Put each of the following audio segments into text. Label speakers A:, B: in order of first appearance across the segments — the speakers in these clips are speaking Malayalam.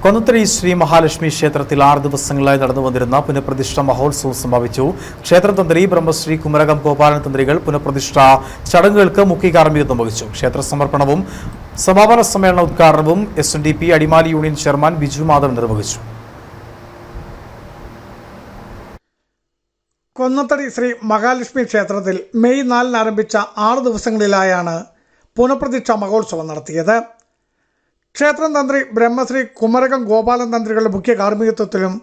A: കൊന്നത്തടി ശ്രീ മഹാലക്ഷ്മി ക്ഷേത്രത്തിൽ 6 ദിവസങ്ങളായി നടന്നുവന്നിരുന്ന പുനഃപ്രതിഷ്ഠ മഹോത്സവം സമാപിച്ചു. ക്ഷേത്രതന്ത്രി ബ്രഹ്മശ്രീ കുമരകം ഗോപാലൻ തന്ത്രികൾ പുനഃപ്രതിഷ്ഠ ചടങ്ങുകൾക്ക് മുഖ്യ കാർമ്മികത്വം വഹിച്ചു. ക്ഷേത്ര സമർപ്പണവും സമാപന സമ്മേളന ഉദ്ഘാടനവും SNDP Adimali union chairman Biju Madhavan നിർവഹിച്ചു.
B: കൊന്നത്തടി ശ്രീ മഹാലക്ഷ്മി ക്ഷേത്രത്തിൽ മെയ് 4 ആരംഭിച്ച 6 ദിവസങ്ങളിലായാണ് പുനഃപ്രതിഷ്ഠ മഹോത്സവം നടത്തിയത്. ക്ഷേത്രം തന്ത്രി ബ്രഹ്മശ്രീ കുമരകം ഗോപാലൻ തന്ത്രികളുടെ മുഖ്യ കാർമ്മികത്വത്തിലും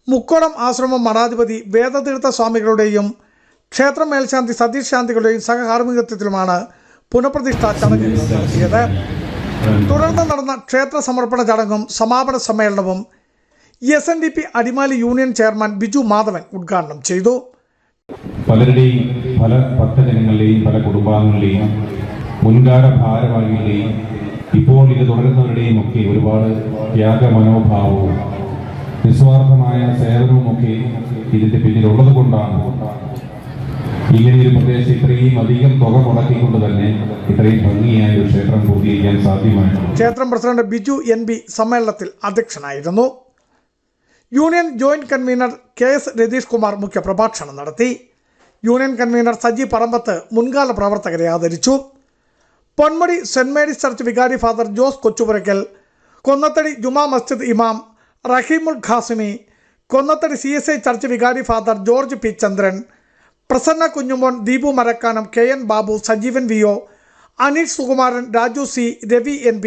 B: മുക്കോടം ആശ്രമം മഠാധിപതി വേദതീർത്ഥ സ്വാമികളുടെയും ക്ഷേത്ര മേൽശാന്തി സതീഷ് ശാന്തികളുടെയും സഹകാർമ്മികത്വത്തിലുമാണ് പുനഃപ്രതിഷ്ഠാ ചടങ്ങുകൾ നടത്തിയത്. തുടർന്ന് നടന്ന ക്ഷേത്ര സമർപ്പണ ചടങ്ങും സമാപന സമ്മേളനവും SNDP Adimali union chairman Biju Madhavan ഉദ്ഘാടനം ചെയ്തു.
C: പലരുടെയും പല ഭക്തജനങ്ങളുടെയും പല കുടുംബാംഗങ്ങളുടെയും മുൻകാല ഭാരവാഹികളുടെയും ഇപ്പോൾ ഇത് തുടരുന്നവരുടെയും ഒക്കെ ഒരുപാട് ത്യാഗ മനോഭാവവും നിസ്വാർത്ഥമായ സേവനവും ഒക്കെ ഇതിന്റെ പിന്നിലുള്ളത് കൊണ്ടാണ് ഇങ്ങനെയൊരു പ്രദേശം ഇത്രയും അധികം തുക മുടക്കിക്കൊണ്ട് തന്നെ ഇത്രയും ഭംഗിയായ ഒരു ക്ഷേത്രം പൂർത്തീകരിക്കാൻ സാധ്യമായിട്ടുണ്ട്.
B: ക്ഷേത്രം പ്രസിഡന്റ് ബിജു NB സമ്മേളനത്തിൽ അധ്യക്ഷനായിരുന്നു. Union joint convener KS Ratheesh Kumar മുഖ്യപ്രഭാഷണം നടത്തി. യൂണിയൻ കൺവീനർ സജി പറമ്പത്ത് മുൻകാല പ്രവർത്തകരെ ആദരിച്ചു. പൊന്മുടി സെന്റ് മേരീസ് ചർച്ച് വികാരി ഫാദർ ജോസ് കൊച്ചുപുരയ്ക്കൽ, കൊന്നത്തടി ജുമാ മസ്ജിദ് ഇമാം റഹീമുൽ ഖാസിമി, കൊന്നത്തടി CSI ചർച്ച് വികാരി Father George P Chandran, Prasanna Kunjumon, Deepu Marakkanam, KN Babu, Sajeevan VO, Aneesh Sukumaran, Raju C, Ravi NB,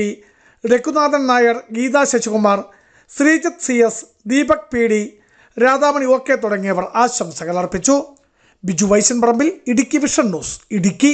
B: Raghunathan Nair, Geetha Sasikumar, Sreejith CS, Deepak PD, Radhamani OK തുടങ്ങിയവർ ആശംസകൾ അർപ്പിച്ചു. ബിജു വൈശൻ പറമ്പിൽ, ഇടുക്കി വിഷൻ ന്യൂസ്, ഇടുക്കി.